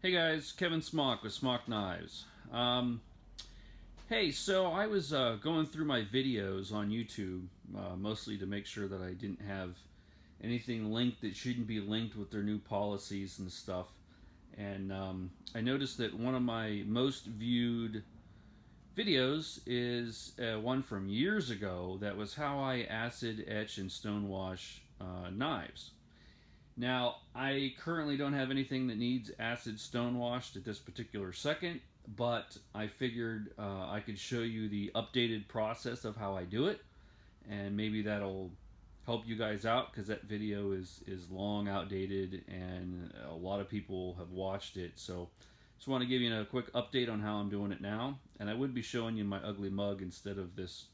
Hey guys, Kevin Smock with Smock Knives. Hey, so I was going through my videos on YouTube, mostly to make sure that I didn't have anything linked that shouldn't be linked with their new policies and stuff. And I noticed that one of my most viewed videos is one from years ago that was how I acid etch and stonewash knives. Now, I currently don't have anything that needs acid stonewashed at this particular second, but I figured I could show you the updated process of how I do it, and maybe that'll help you guys out because that video is long outdated and a lot of people have watched it. So, just want to give you a quick update on how I'm doing it now, and I would be showing you my ugly mug instead of this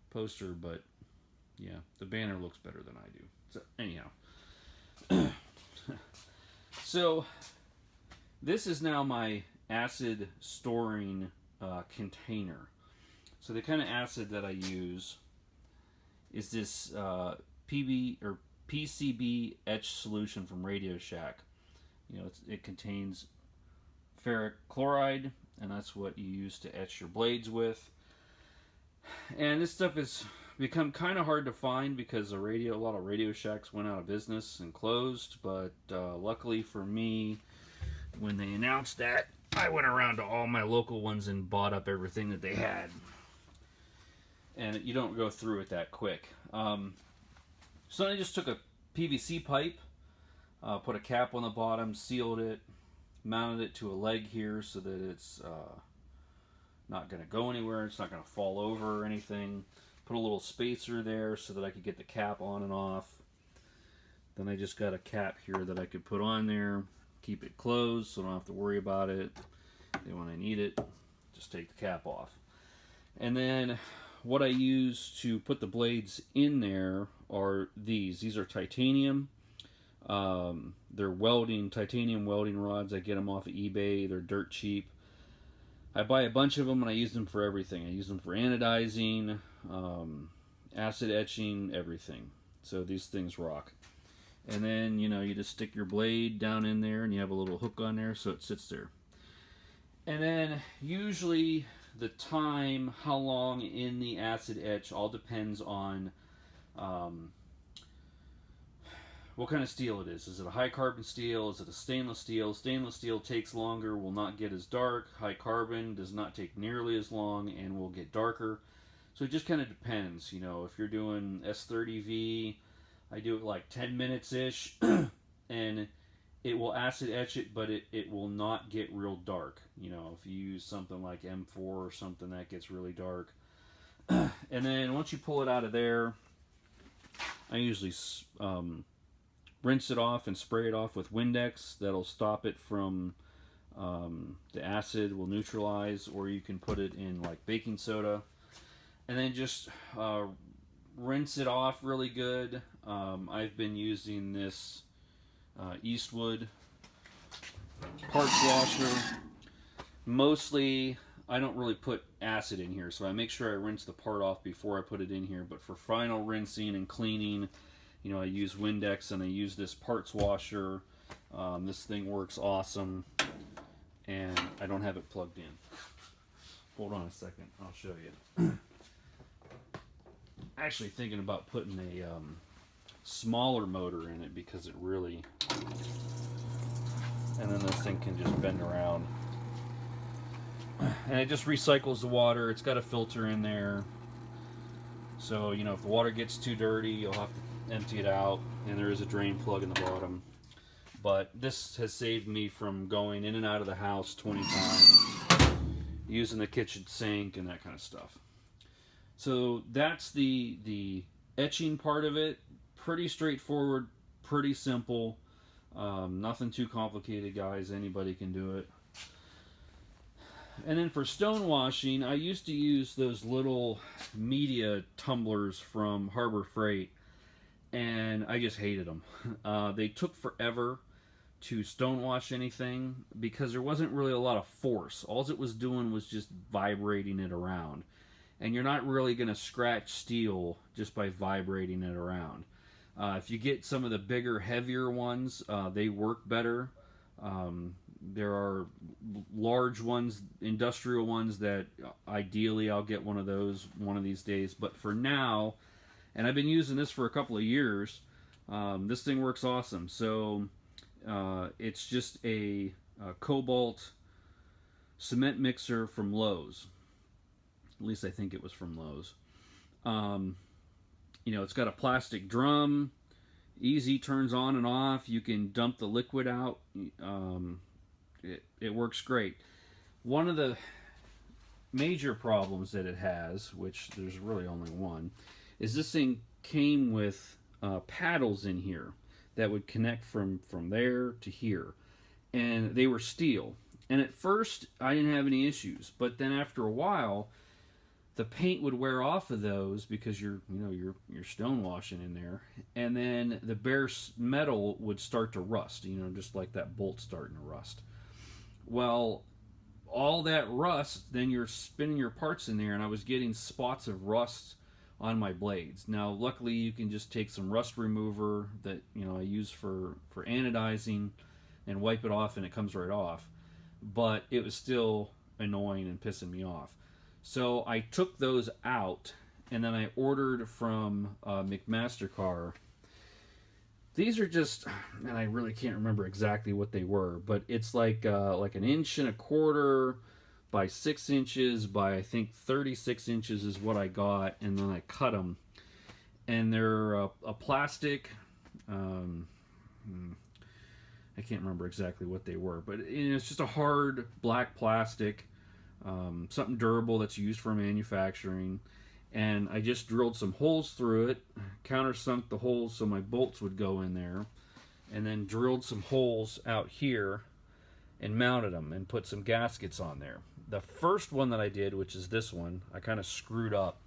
poster, but yeah, the banner looks better than I do. So, anyhow. So this is now my acid storing container. So the kind of acid that I use is this PB or PCB etch solution from Radio Shack. You know, it contains ferric chloride, and that's what you use to etch your blades with. And this stuff has become kind of hard to find because a lot of Radio Shacks went out of business and closed. But luckily for me, when they announced that, I went around to all my local ones and bought up everything that they had. And you don't go through it that quick. So I just took a PVC pipe, put a cap on the bottom, sealed it, mounted it to a leg here so that it's not going to go anywhere. It's not going to fall over or anything. Put a little spacer there so that I could get the cap on and off. Then I just got a cap here that I could put on there, keep it closed so I don't have to worry about it. And when I need it, just take the cap off. And then what I use to put the blades in there are these. These are titanium. They're titanium welding rods. I get them off of eBay. They're dirt cheap. I buy a bunch of them and I use them for everything. I use them for anodizing, acid etching, everything. So these things rock. And then, you just stick your blade down in there and you have a little hook on there so it sits there. And then usually the time, how long in the acid etch, all depends on what kind of steel it is. Is it a high carbon steel? Is it a stainless steel? Stainless steel takes longer, will not get as dark. High carbon does not take nearly as long and will get darker. So it just kind of depends. If you're doing S30V, I do it like 10 minutes-ish, and it will acid etch it, but it will not get real dark. If you use something like M4 or something, that gets really dark. And then once you pull it out of there, I usually rinse it off and spray it off with Windex. That'll stop it from the acid will neutralize, or you can put it in like baking soda. And then just rinse it off really good. I've been using this Eastwood parts washer. Mostly, I don't really put acid in here, so I make sure I rinse the part off before I put it in here. But for final rinsing and cleaning, I use Windex and I use this parts washer. This thing works awesome, and I don't have it plugged in. Hold on a second, I'll show you. Actually thinking about putting a smaller motor in it because it really, and then this thing can just bend around. And it just recycles the water. It's got a filter in there. So, if the water gets too dirty, you'll have to empty it out. And there is a drain plug in the bottom. But this has saved me from going in and out of the house 20 times, using the kitchen sink and that kind of stuff. So that's the etching part of it. Pretty straightforward, pretty simple. Nothing too complicated, guys. Anybody can do it. And then for stone washing, I used to use those little media tumblers from Harbor Freight, and I just hated them. They took forever to stone wash anything because there wasn't really a lot of force. All it was doing was just vibrating it around. And you're not really going to scratch steel just by vibrating it around. If you get some of the bigger, heavier ones, they work better. There are large ones, industrial ones, that ideally I'll get one of those one of these days. But for now, and I've been using this for a couple of years, this thing works awesome. So it's just a cobalt cement mixer from Lowe's. At least I think it was from Lowe's. It's got a plastic drum, easy turns on and off. You can dump the liquid out. It works great. One of the major problems that it has, which there's really only one, is this thing came with paddles in here that would connect from there to here, and they were steel. And at first I didn't have any issues, but then after a while the paint would wear off of those because you're stonewashing in there, and then the bare metal would start to rust, just like that bolt starting to rust. Well, all that rust, then you're spinning your parts in there, and I was getting spots of rust on my blades. Now luckily you can just take some rust remover that I use for anodizing and wipe it off, and it comes right off, but it was still annoying and pissing me off. So I took those out, and then I ordered from McMaster-Carr. These are just, and I really can't remember exactly what they were, but it's like an inch and a quarter by 6 inches by I think 36 inches is what I got, and then I cut them, and they're a plastic. I can't remember exactly what they were, but it's just a hard black plastic. Something durable that's used for manufacturing, and I just drilled some holes through it, countersunk the holes so my bolts would go in there, and then drilled some holes out here and mounted them and put some gaskets on there. The first one that I did, which is this one, I kind of screwed up.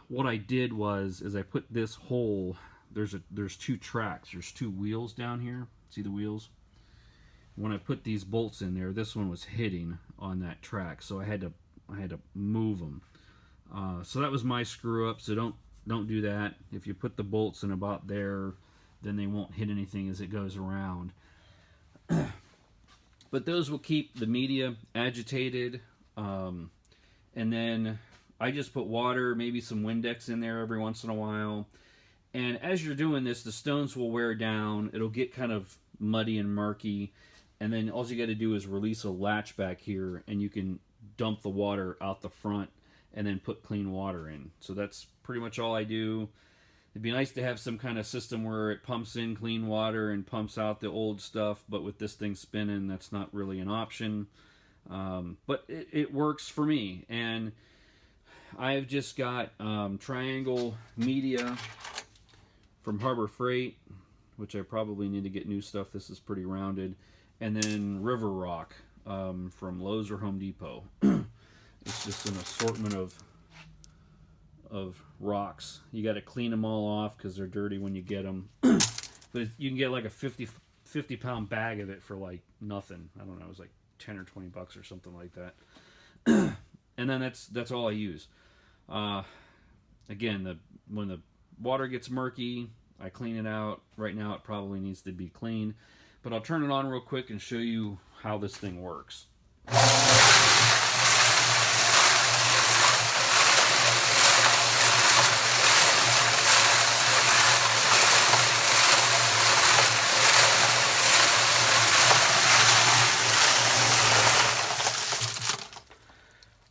What I did is I put this hole, there's two tracks, there's two wheels down here, see the wheels? When I put these bolts in there, this one was hitting on that track, so I had to move them. So that was my screw up. So don't do that. If you put the bolts in about there, then they won't hit anything as it goes around. But those will keep the media agitated. And then I just put water, maybe some Windex in there every once in a while. And as you're doing this, the stones will wear down. It'll get kind of muddy and murky. And then all you got to do is release a latch back here, and you can dump the water out the front and then put clean water in. So that's pretty much all I do. It'd be nice to have some kind of system where it pumps in clean water and pumps out the old stuff, but with this thing spinning, that's not really an option. But it works for me. And I've just got triangle media from Harbor Freight, which I probably need to get new stuff. This is pretty rounded. And then River Rock from Lowe's or Home Depot. It's just an assortment of rocks. You got to clean them all off because they're dirty when you get them. But you can get like a 50 pound bag of it for like nothing. I don't know, it was like 10 or 20 bucks or something like that. And then that's all I use. Again, when the water gets murky, I clean it out. Right now it probably needs to be cleaned. But I'll turn it on real quick and show you how this thing works.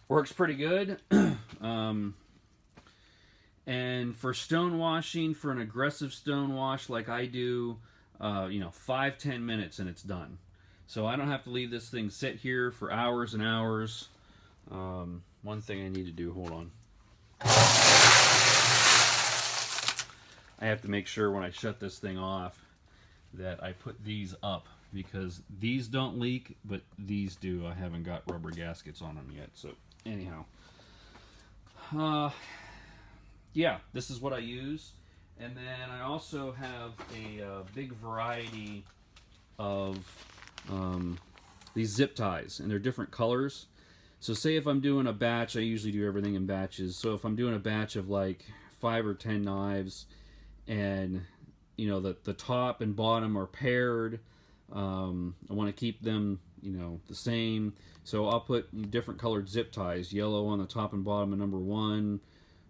Works pretty good. And for stone washing, for an aggressive stone wash like I do, 5-10 minutes and it's done. So I don't have to leave this thing sit here for hours and hours. One thing I need to do, hold on. I have to make sure when I shut this thing off that I put these up, because these don't leak, but these do. I haven't got rubber gaskets on them yet. So anyhow, yeah, this is what I use. And then I also have a big variety of these zip ties, and they're different colors. So say if I'm doing a batch, I usually do everything in batches. So if I'm doing a batch of like 5 or 10 knives, and the top and bottom are paired, I want to keep them, you know, the same. So I'll put different colored zip ties, yellow on the top and bottom of number 1,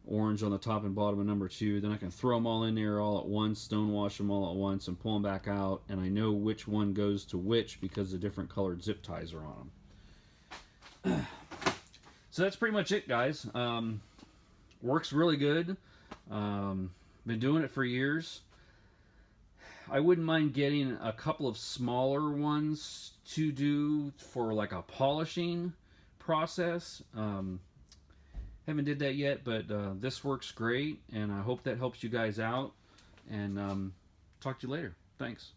orange on the top and bottom of number 2. Then I can throw them all in there all at once, stonewash them all at once, and pull them back out. And I know which one goes to which because the different colored zip ties are on them. So that's pretty much it, guys. Works really good. Been doing it for years. I wouldn't mind getting a couple of smaller ones to do for like a polishing process. Haven't did that yet, but this works great, and I hope that helps you guys out. And talk to you later. Thanks.